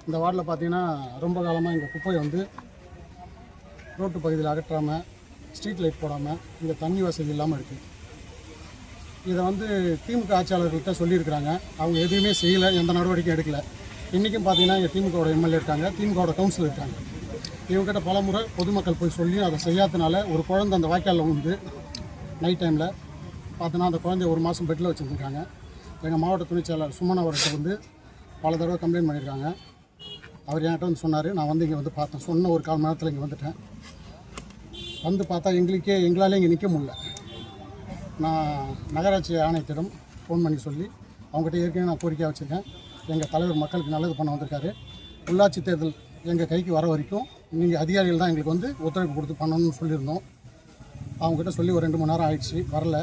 இந்த வார்டில் பார்த்தீங்கன்னா ரொம்ப காலமாக இங்கே குப்பையை வந்து ரோட்டு பகுதியில் அகற்றாமல் ஸ்ட்ரீட் லைட் போடாமல் இங்கே தண்ணி வசதி இல்லாமல் இருக்குது. இதை வந்து திமுக ஆட்சியாளர்கள்ட்ட சொல்லியிருக்கிறாங்க. அவங்க எதுவுமே செய்யலை, எந்த நடவடிக்கையும் எடுக்கலை. இன்றைக்கும் பார்த்தீங்கன்னா இங்கே திமுகவோட எம்எல்ஏ இருக்காங்க, திமுகவோட கவுன்சிலர் இருக்காங்க. இவங்ககிட்ட பல முறை பொதுமக்கள் போய் சொல்லி அதை செய்யாதனால ஒரு குழந்தை அந்த வாய்க்காலில் வந்து நைட் டைமில் பார்த்தோன்னா அந்த குழந்தைய 1 மாதம் பெட்டில் வச்சுருந்துருக்காங்க. எங்கள் மாவட்ட துணைச் செயலாளர் சுமன் அவர்கிட்ட வந்து பல தடவை கம்ப்ளைண்ட் பண்ணியிருக்காங்க. அவர் என்கிட்ட வந்து சொன்னார். நான் வந்து இங்கே வந்து பார்த்தேன். சொன்ன ஒரு 1/4 மணி நேரத்தில் இங்கே வந்துட்டேன். வந்து பார்த்தா எங்களால் இங்கே நிற்க முடியல. நான் நகராட்சி ஆணையத்திடம் ஃபோன் பண்ணி சொல்லி அவங்ககிட்ட ஏற்கனவே நான் கோரிக்கையாக வச்சுருக்கேன். எங்கள் தலைவர் மக்களுக்கு நல்லது பண்ண வந்திருக்காரு. உள்ளாட்சி தேர்தல் எங்கள் கைக்கு வர வரைக்கும் நீங்கள் அதிகாரிகள் தான் எங்களுக்கு வந்து ஒத்துழைப்பு கொடுத்து பண்ணணும்னு சொல்லியிருந்தோம். அவங்ககிட்ட சொல்லி ஒரு 2 மணி நேரம் ஆயிடுச்சு, வரல.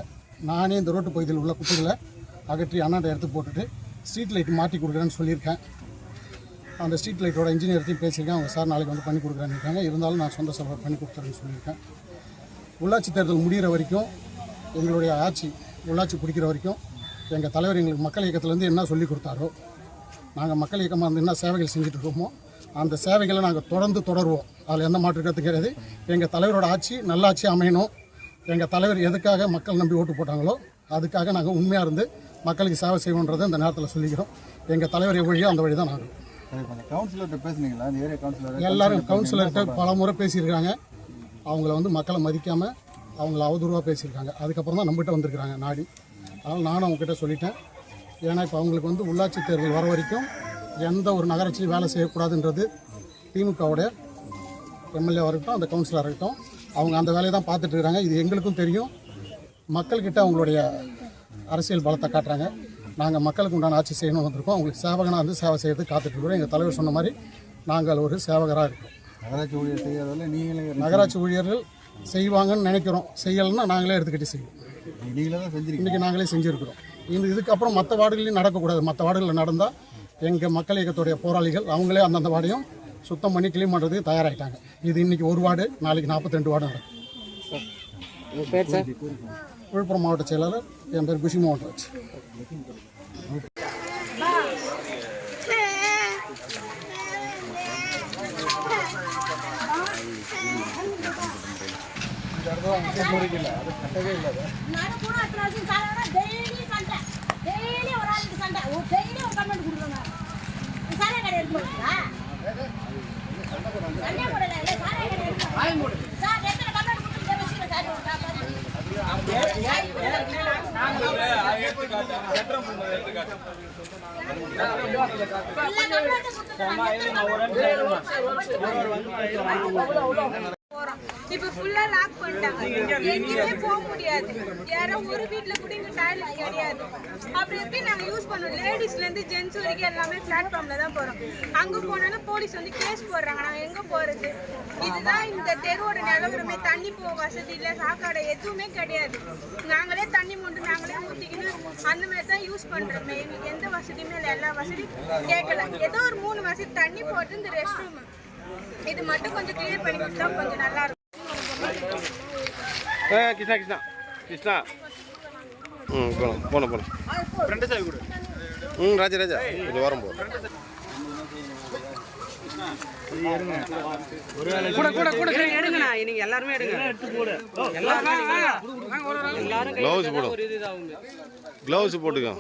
நானே இந்த ரோட்டு பகுதியில் உள்ள குப்பைகளை அகற்றி அண்ணாண்ட எடுத்து போட்டுட்டு ஸ்ட்ரீட் லைட் மாட்டி கொடுக்குறேன்னு சொல்லியிருக்கேன். அந்த ஸ்ட்ரீட் லைட்டோட இன்ஜினியர்த்தையும் பேசியிருக்கேன். அவங்க சார் நாளைக்கு வந்து பண்ணி கொடுக்குறேன்னு இருக்காங்க. இருந்தாலும் நான் சொந்த செலவு பண்ணி கொடுத்துறேன்னு சொல்லியிருக்கேன். உள்ளாட்சி தேர்தல் முடிகிற வரைக்கும் எங்களுடைய ஆட்சி உள்ளாட்சி பிடிக்கிற வரைக்கும் எங்கள் தலைவர் எங்களுக்கு மக்கள் இயக்கத்துலேருந்து என்ன சொல்லி கொடுத்தாரோ, நாங்கள் மக்கள் இயக்கமாக வந்து என்ன சேவைகள் செஞ்சுட்டு இருக்கோமோ அந்த சேவைகளை நாங்கள் தொடருவோம். அதில் எந்த மாற்று கருத்து கிடையாது. எங்கள் தலைவரோட ஆட்சி நல்லாட்சி அமையணும். எங்கள் தலைவர் எதுக்காக மக்கள் நம்பி ஓட்டு போட்டாங்களோ அதுக்காக நாங்கள் உண்மையாக இருந்து மக்களுக்கு சேவை செய்வோன்றதை இந்த நேரத்தில் சொல்லிக்கிறோம். எங்கள் தலைவர் வழியோ அந்த வழி தான் நாங்கள். கவுன்சிலர்கிட்ட பேசுனீங்களா? அந்த ஏரியா கவுன்சிலர் எல்லாரும் கவுன்சிலர்கிட்ட பல முறை பேசியிருக்காங்க. அவங்கள வந்து மக்களை மதிக்காமல் அவங்கள அவதூறாக பேசியிருக்காங்க. அதுக்கப்புறம் தான் நம்மகிட்ட வந்திருக்கிறாங்க நாடி. அதனால் நானும் அவங்ககிட்ட சொல்லிட்டேன். ஏன்னா இப்போ அவங்களுக்கு வந்து உள்ளாட்சி தேர்தல் வர வரைக்கும் எந்த ஒரு நகராட்சியும் வேலை செய்யக்கூடாதுன்றது திமுகவுடைய எம்எல்ஏவாக இருக்கட்டும், அந்த கவுன்சிலராக இருக்கட்டும், அவங்க அந்த வேலையை தான் பார்த்துட்டு இருக்கிறாங்க. இது எங்களுக்கும் தெரியும். மக்கள்கிட்ட அவங்களுடைய அரசியல் பலத்தை காட்டுறாங்க. நாங்கள் மக்களுக்கு உண்டான ஆட்சி செய்யணும்னு வந்திருக்கோம். அவங்களுக்கு சேவகனாக வந்து சேவை செய்யறதுக்கு காத்துட்டு இருக்கிறோம். எங்கள் தலைவர் சொன்ன மாதிரி நாங்கள் ஒரு சேவகராக இருக்கோம். நகராட்சி ஊழியர் செய்யறதில்ல, நீங்களே நகராட்சி ஊழியர்கள் செய்வாங்கன்னு நினைக்கிறோம். செய்யலைன்னா நாங்களே எடுத்துக்கிட்டு செய்வோம். நீங்களே தான் செஞ்சுருக்கீங்க. இன்றைக்கி நாங்களே செஞ்சுருக்கிறோம். இதுக்கப்புறம் மற்ற வார்டுகளையும் நடக்கக்கூடாது. மற்ற வார்டுகளில் நடந்தால் எங்கள் மக்கள் இயக்கத்துடைய போராளிகள் அவங்களே அந்தந்த வார்டையும் சுத்தம் பண்ணி க்ளீன் பண்ணுறதுக்கு தயாராகிட்டாங்க. இது இன்றைக்கி ஒரு வார்டு, நாளைக்கு 42 வார்டு நடக்கும். உங்கள் பேர் சார்? விழுப்புரம் மாவட்ட செயலாளர். என் பேர் குஷி மோகன்ராஜ். இப்போ ஃபுல்லா லாக் பண்ணிட்டாங்க. எங்கேயுமே போக முடியாது. யாரோ ஒரு வீட்ல கூட இங்க டாய்லெட் கிடையாது. அப்படி எப்படி நாங்க யூஸ் பண்ணோம்? லேடிஸ்ல இருந்து ஜென்ஸ் வரைக்கும் எல்லாமே பிளாட்ஃபார்ம்ல தான் போறோம். அங்க போனாலும் போலீஸ் வந்து கேஸ் போடுறாங்க. நாங்க எங்க போறது? இதுதான் இந்த தெருவோட நிலவரமே. தண்ணி போக வசதி இல்லை, சாக்காடை எதுவுமே கிடையாது. நாங்களே தண்ணி மொண்டு நாங்களே ஊற்றிக்கணும். அந்த மாதிரி தான் யூஸ் பண்றோமே. எங்களுக்கு எந்த வசதியுமே இல்லை. எல்லா வசதியும் கேட்கல. ஏதோ ஒரு 3 வசதி தண்ணி போட்டு இந்த ரெஸ்ட் ரூம் இது மட்டும் கொஞ்சம் கிளியர் பண்ணி கொடுத்தா கொஞ்சம் நல்லா இருக்கும். கிருஷ்ணா போன ராஜா கொஞ்சம் வரும் போ. எடுங்கண்ணா, நீங்க எல்லாருமே எடுங்க. க்ளவுஸ் போடும். க்ளவுஸ் போட்டுக்கோ.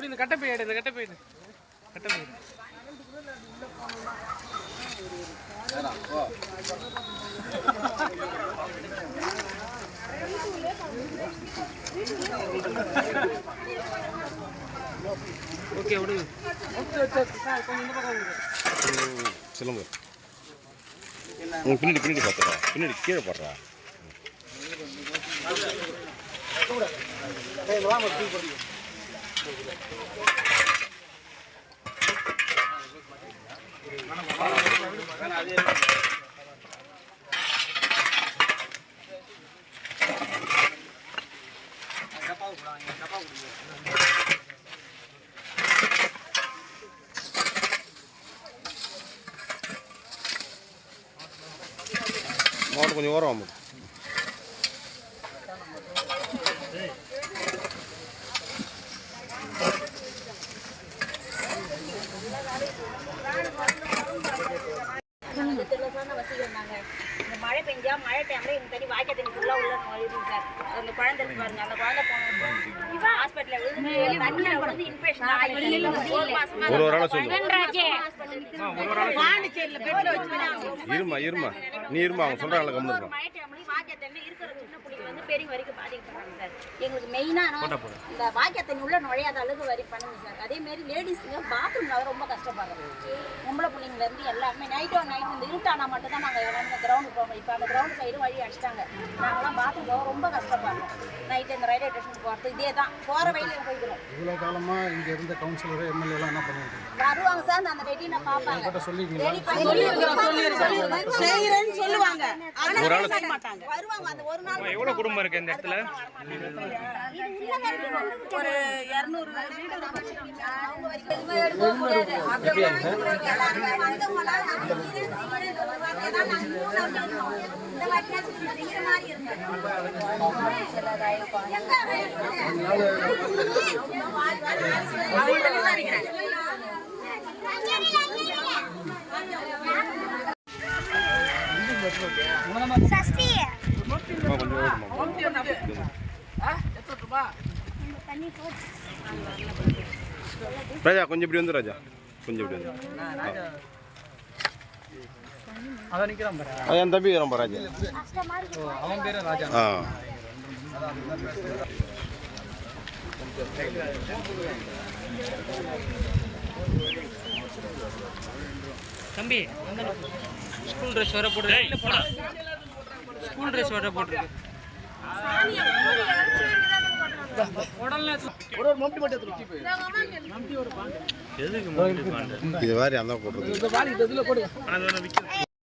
இந்த கட்டை போயிடு, இந்த கட்டை போயிடு. ஓகே விடுங்க. சொல்லுங்க. பின்னாடி பார்த்துடா, பின்னாடி கீழே போடுறா. மாவட்டம் கொஞ்சம் ஓரம் ஆகும். மழை டைம்ல இந்த தண்ணி வாய்க்கால் தண்ணி ஃபுல்லா உள்ள நுழையுது சார். அந்த குழந்தை இருக்கு பாருங்க, அந்த குழந்தை போனோம் ஹாஸ்பிட்டல்ல விழுந்து தண்ணியில வந்து இன்ஃபெக்ஷன் ஆகி ஒரு மாசமா ஒரு ஆளை சொல்லு. பாண்டிச்சேரியில பெட்ல வச்சு இருமா நீ இருமா அவங்க சொல்கிறாங்கள கம்முன்னு மழை டைம்ல வாய்க்கால் தண்ணி இருக்கிற சின்ன பிள்ளைங்க வந்து பெரிய வரைக்கும் பாதிக்கப்படுறாங்க சார். எங்களுக்கு மெயினா இந்த வாய்க்கால் தண்ணி உள்ள நுழையாத அளவுக்கு வரி பண்ணுங்க சார். அதே மாதிரி லேடிஸுங்க பாத்ரூம்ல ரொம்ப கஷ்டப்படுறோம். பொம்பளை பிள்ளைங்கள இருந்து எல்லாருமே நைட் இந்த இருட்டானா மட்டும் தான் நாங்கள் எல்லாருமே கிரவுண்டுக்கு போவோம். இப்போ அந்த கிரவுண்ட் சைடு வழி அடிச்சிட்டாங்க. நாங்களாம் பாத்ரூம் போக ரொம்ப கஷ்டப்படுறோம். நைட்டு இந்த ரயில்வே ஸ்டேஷனுக்கு போகிறது இதே தான், போகிற வழியில் போய்க்கிறோம். இவ்வளோ காலமாக இங்கே இருந்த கவுன்சிலர் எம்எல்ஏலாம் என்ன பண்ணுவாங்க? வருவாங்க சார், அந்த ரெட்டினை பார்ப்பாங்க. கிட்ட சொல்லிருக்கீங்களா? செய்யறேன்னு சொல்லுவாங்க, ஒரு ஆளு வருவாங்க. அந்த ஒரு நாள் எவ்வளவு குடும்பம் இருக்கு இந்த இடத்துல? ஒரு 200 வீடு அவங்க வரைக்கும் எதுவுமே எடுக்க முடியாது. அப்படியே எல்லாருமே வந்தவங்களாம் இந்த வாட்டியாச்சும் செய்யற மாதிரி இருக்கு. ராஜா கொஞ்சம் இப்படி வந்து ராஜா கொஞ்சம் இப்படி வந்து என் தம்பி ரொம்ப ராஜா அவன் பேரு ராஜா. ஆ தம்பி ஸ்கூல் ட்ரெஸ் வர போட்டு ஸ்கூல் ட்ரெஸ் வர போட்டுருக்கு. இது மாதிரி அந்த போட்டுருக்கு.